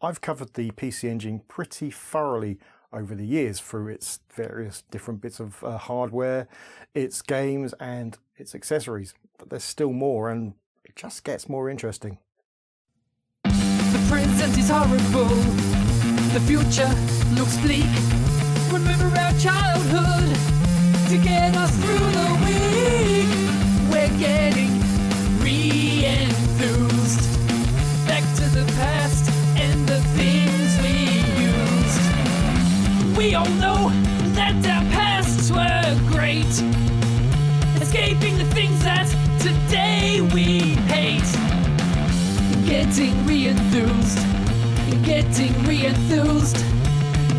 I've covered the PC Engine pretty thoroughly over the years through its various different bits of hardware, its games and its accessories, but there's still more and it just gets more interesting. The present is horrible, the future looks bleak. Remember our childhood to get us through the week. We're getting re-enthused, back to the past and the things we used. We all know that our pasts were great, escaping the things that today we hate. Getting re-enthused, getting re-enthused,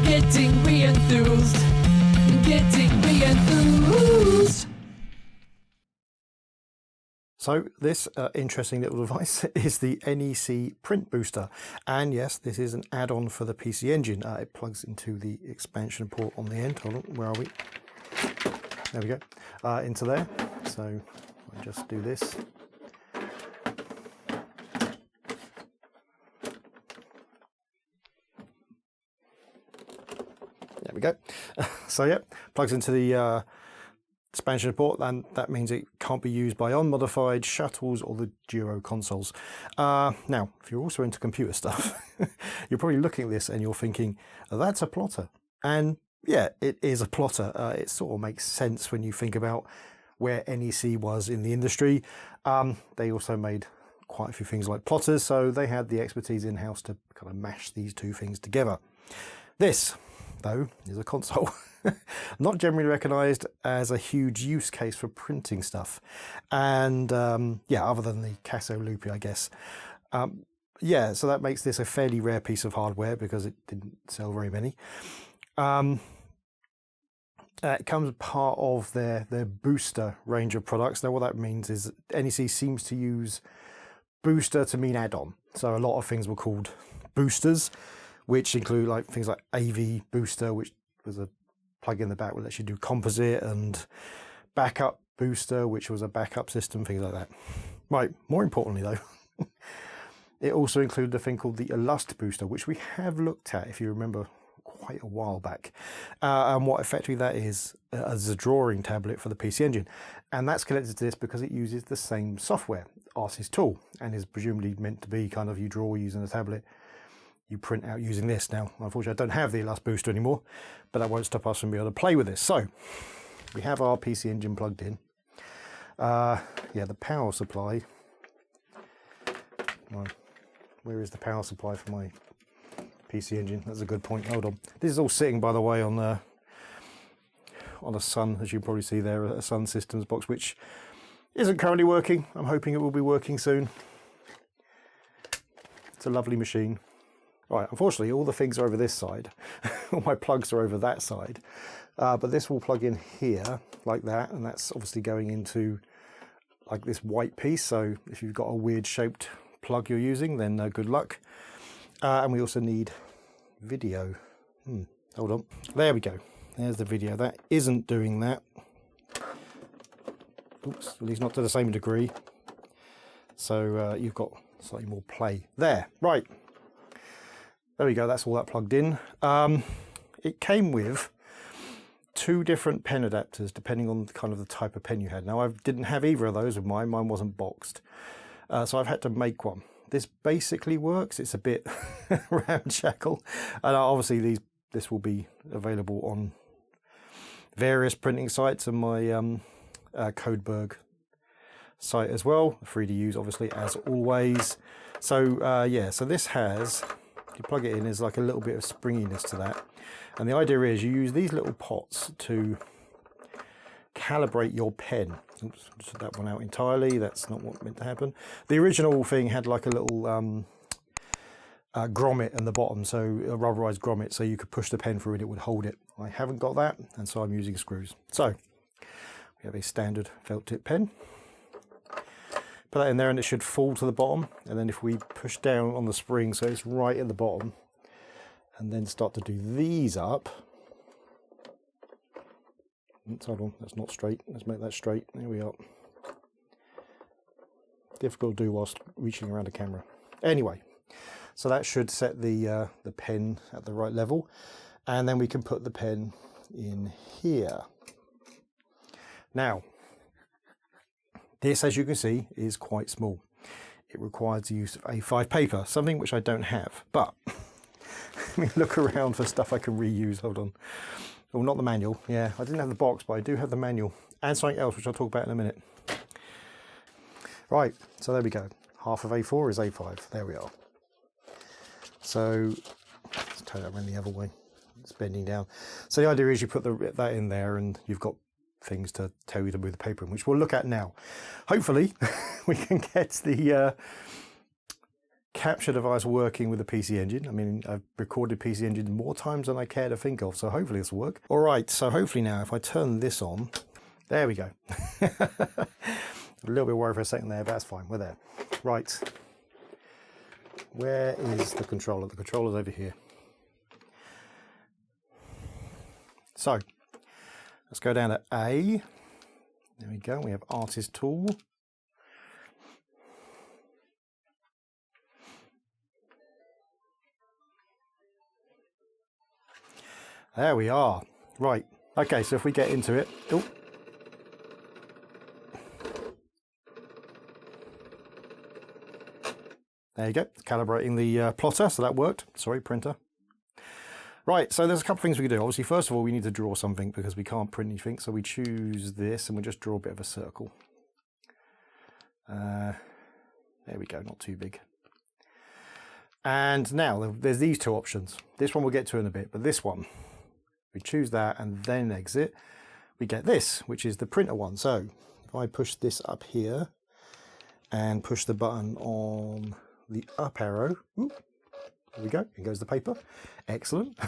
getting re-enthused, getting re-enthused. So this interesting little device is the NEC Print Booster, and yes, this is an add-on for the PC Engine. It plugs into the expansion port on the end. Hold on, where are we? There we go, into there. So I'll just do this. There we go. So yeah, plugs into the expansion port, and that means it can't be used by unmodified shuttles or the Duo consoles. Now, if you're also into computer stuff, you're probably looking at this and you're thinking, that's a plotter. And yeah, it is a plotter. It sort of makes sense when you think about where NEC was in the industry. They also made quite a few things like plotters, so they had the expertise in-house to kind of mash these two things together. This, though, is a console. Not generally recognised as a huge use case for printing stuff, and yeah, other than the Casso Lupi, I guess. Yeah, so that makes this a fairly rare piece of hardware because it didn't sell very many. It comes part of their booster range of products. Now what that means is NEC seems to use booster to mean add-on. So a lot of things were called boosters, which include like things like AV Booster, which was a plug in the back that lets you do composite, and Backup Booster, which was a backup system, things like that. Right, more importantly though, it also included a thing called the Illust Booster, which we have looked at, if you remember, quite a while back. And what effectively that is as a drawing tablet for the PC Engine. And that's connected to this because it uses the same software, Artist Tool, and is presumably meant to be kind of you draw using a tablet, you print out using this. Now, unfortunately, I don't have the Illust Booster anymore, but that won't stop us from being able to play with this. So, we have our PC Engine plugged in. Yeah, the power supply. Where is the power supply for my PC Engine? That's a good point. Hold on. This is all sitting, by the way, on a Sun, as you can probably see there, a Sun Systems box, which isn't currently working. I'm hoping it will be working soon. It's a lovely machine. Right, unfortunately, all the things are over this side. All my plugs are over that side. But this will plug in here, like that, and that's obviously going into like this white piece. So if you've got a weird shaped plug you're using, then good luck. And we also need video. Hold on. There we go. There's the video. That isn't doing that. Oops, at least not to the same degree. So you've got slightly more play. There, right. There we go, that's all that plugged in. It came with two different pen adapters depending on kind of the type of pen you had. Now I didn't have either of those with mine wasn't boxed. So I've had to make one. This basically works, it's a bit ramshackle. And obviously this will be available on various printing sites and my Codeberg site as well. Free to use obviously as always. So yeah, so this has, you plug it in, there's like a little bit of springiness to that, and the idea is you use these little pots to calibrate your pen. Oops, just took that one out entirely. That's not what meant to happen. The original thing had like a little grommet in the bottom, so a rubberized grommet, so you could push the pen through and it would hold it. I haven't got that, and so I'm using screws. So we have a standard felt tip pen. Put that in there and it should fall to the bottom, and then if we push down on the spring so it's right at the bottom and then start to do these up. Oops, hold on, that's not straight. Let's make that straight. There we are. Difficult to do whilst reaching around a camera. Anyway, So that should set the pen at the right level. And then we can put the pen in here. Now, this, as you can see, is quite small. It requires the use of A5 paper, something which I don't have. But let me look around for stuff I can reuse. Hold on. Oh, not the manual. Yeah, I didn't have the box, but I do have the manual. And something else, which I'll talk about in a minute. Right, so there we go. Half of A4 is A5. There we are. So let's turn it around the other way. It's bending down. So the idea is you put that in there and you've got things to tell you to move the paper in, which we'll look at now. Hopefully we can get the capture device working with the PC Engine. I mean, I've recorded PC Engine more times than I care to think of, so hopefully this will work. All right, so hopefully now if I turn this on, there we go. A little bit worried for a second there, but that's fine, we're there. Right, where is the controller? The controller's over here. So let's go down to A. There we go. We have Artist Tool. There we are. Right. Okay, so if we get into it. Oh. There you go. Calibrating the plotter, so that worked. Sorry, printer. Right, so there's a couple things we can do. Obviously, first of all, we need to draw something because we can't print anything. So we choose this and we just draw a bit of a circle. There we go, not too big. And now there's these two options. This one we'll get to in a bit, but this one, we choose that and then exit. We get this, which is the printer one. So if I push this up here and push the button on the up arrow, ooh, there we go, in goes the paper. Excellent.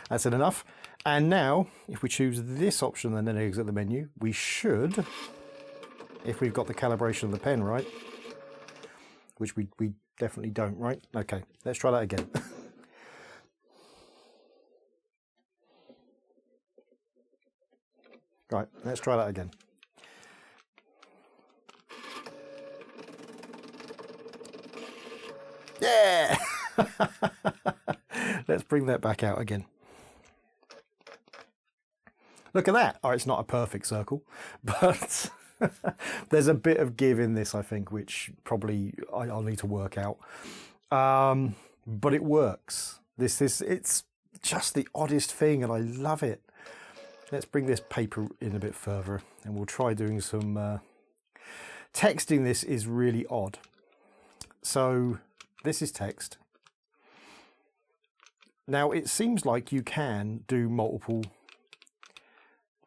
That's it enough. And now, if we choose this option and then exit the menu, we should, if we've got the calibration of the pen right, which we definitely don't, right? Okay, let's try that again. Right, let's try that again. Yeah! Let's bring that back out again. Look at that. Oh, it's not a perfect circle, but there's a bit of give in this, I think, which probably I'll need to work out. But it works. It's just the oddest thing, and I love it. Let's bring this paper in a bit further, and we'll try doing some texting. This is really odd. So this is text. Now it seems like you can do multiple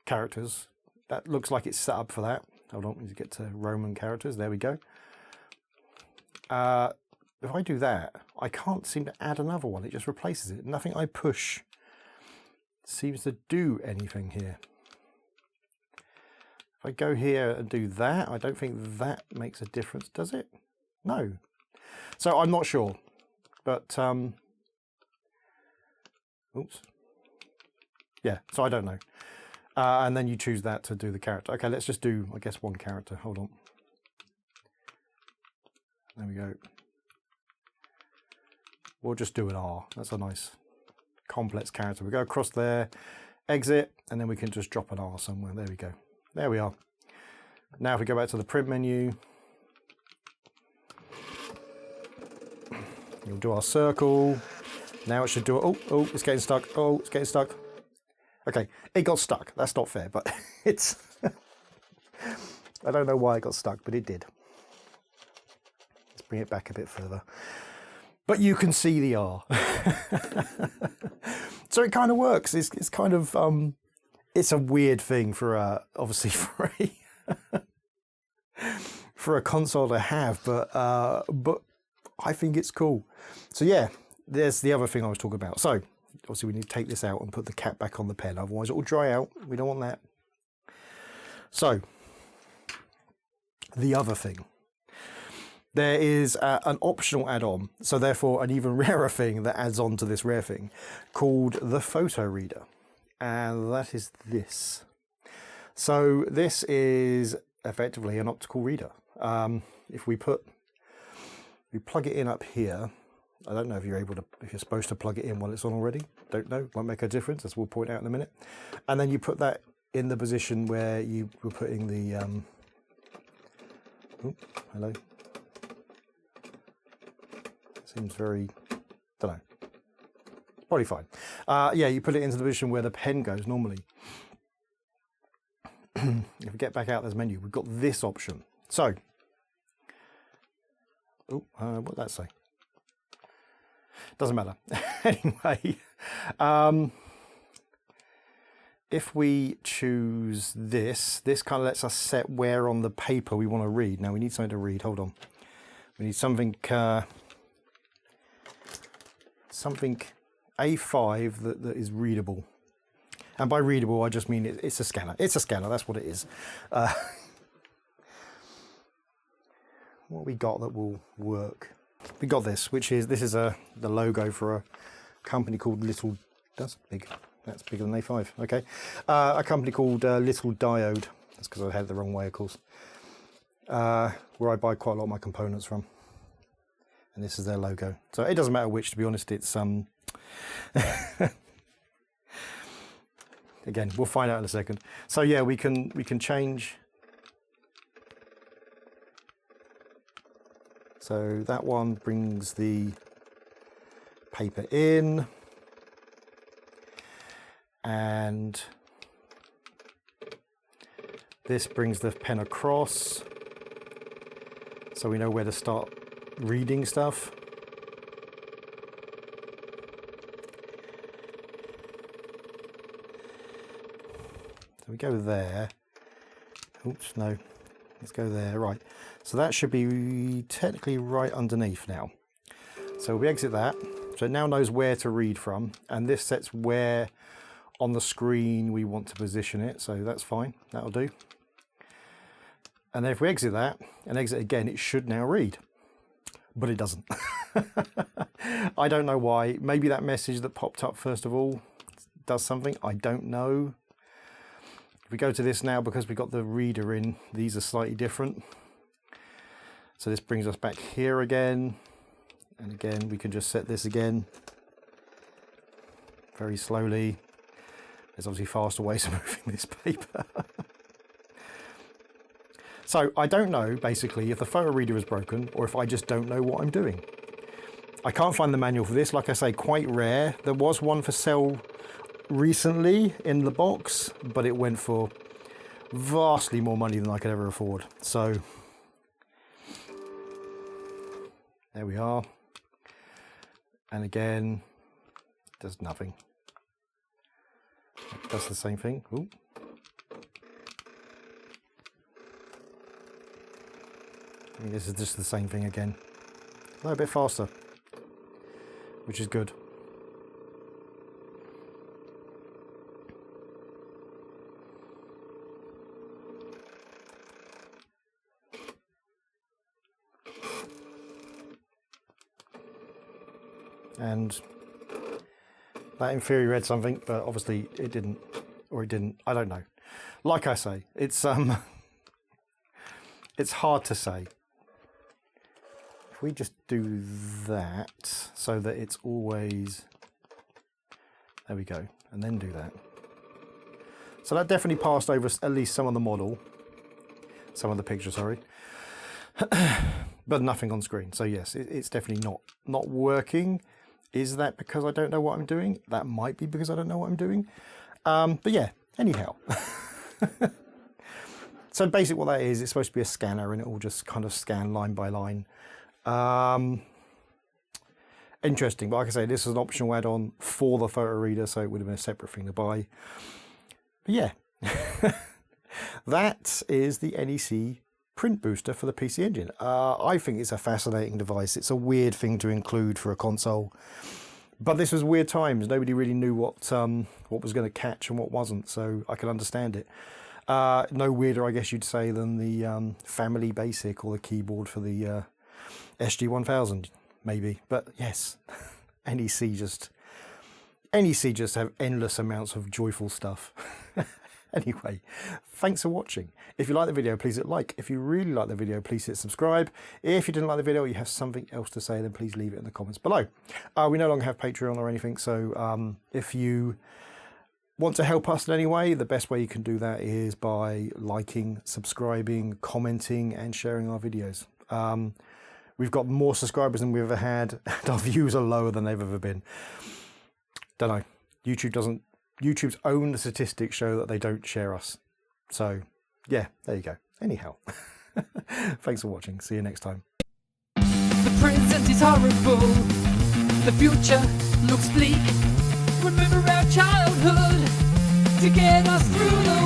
characters. That looks like it's set up for that. Hold on, we need to get to Roman characters. There we go. If I do that, I can't seem to add another one. It just replaces it. Nothing I push seems to do anything here. If I go here and do that, I don't think that makes a difference, does it? No. So I'm not sure, but oops. Yeah, so I don't know. And then you choose that to do the character. Okay, let's just do, I guess, one character. Hold on. There we go. We'll just do an R. That's a nice complex character. We go across there, exit, and then we can just drop an R somewhere. There we go. There we are. Now if we go back to the print menu, we'll do our circle. Now it should do it. Oh, it's getting stuck. Oh, it's getting stuck. Okay, it got stuck. That's not fair, but it's... I don't know why it got stuck, but it did. Let's bring it back a bit further. But you can see the R. So it kind of works. It's kind of... it's a weird thing for obviously for a for a console to have, but I think it's cool. So yeah, there's the other thing I was talking about. So obviously we need to take this out and put the cap back on the pen, otherwise it will dry out. We don't want that. So the other thing, there is an optional add-on, so therefore an even rarer thing that adds on to this rare thing, called the PhotoReader. And that is this. So this is effectively an optical reader. If we plug it in up here, I don't know if you're able to, if you're supposed to plug it in while it's on already. Don't know, won't make a difference, as we'll point out in a minute. And then you put that in the position where you were putting the, oh, hello. Seems very, don't know, probably fine. Yeah, you put it into the position where the pen goes normally. If we get back out this menu, we've got this option. So, oh, what did that say? Doesn't matter. Anyway, if we choose this, this kind of lets us set where on the paper we want to read. Now we need something to read. Hold on. We need something, something A5 that is readable. And by readable, I just mean it's a scanner. It's a scanner. That's what it is. What we got that will work? We got this, which is the logo for a company called Little. That's big. That's bigger than A5. Okay, a company called Little Diode. That's because I had it the wrong way, of course. Where I buy quite a lot of my components from. And this is their logo. So it doesn't matter which, to be honest. It's again, we'll find out in a second. So yeah, we can change. So that one brings the paper in, and this brings the pen across, so we know where to start reading stuff. So we go there. Oops, no. Let's go there. Right. So that should be technically right underneath now. So we exit that. So it now knows where to read from. And this sets where on the screen we want to position it. So that's fine. That'll do. And then if we exit that and exit again, it should now read. But it doesn't. I don't know why. Maybe that message that popped up first of all does something. I don't know. If we go to this now, because we got the reader in, these are slightly different. So this brings us back here again. And again, we can just set this again. Very slowly. There's obviously faster ways of moving this paper. So I don't know, basically, if the photo reader is broken or if I just don't know what I'm doing. I can't find the manual for this. Like I say, quite rare. There was one for sale recently in the box, but it went for vastly more money than I could ever afford. So there we are. And again, does nothing. It does the same thing. Ooh. I mean, this is just the same thing again. A little bit faster, which is good. And that in theory read something, but obviously it didn't, or it didn't. I don't know. Like I say, it's hard to say. If we just do that so that it's always, there we go, and then do that. So that definitely passed over at least some of the model, some of the picture, sorry, but nothing on screen. So yes, it's definitely not working. Is that because I don't know what I'm doing? That might be because I don't know what I'm doing. But yeah, anyhow. So basically what that is, it's supposed to be a scanner and it will just kind of scan line by line. Interesting, but like I say, this is an optional add-on for the photo reader, so it would have been a separate thing to buy. But yeah, that is the NEC print booster for the PC Engine. I think it's a fascinating device. It's a weird thing to include for a console, but this was weird times. Nobody really knew what was going to catch and what wasn't, so I can understand it. No weirder, I guess you'd say, than the Family Basic or the keyboard for the SG-1000, maybe. But yes, NEC just have endless amounts of joyful stuff. Anyway, thanks for watching. If you like the video, please hit like. If you really like the video, please hit subscribe. If you didn't like the video or you have something else to say, then please leave it in the comments below. We no longer have Patreon or anything, so if you want to help us in any way, the best way you can do that is by liking, subscribing, commenting and sharing our videos. We've got more subscribers than we've ever had, and our views are lower than they've ever been. Don't know. YouTube's own statistics show that they don't share us. So yeah, there you go. Anyhow, thanks for watching. See you next time. The present is horrible. The future looks bleak. Remember our childhood to get us through the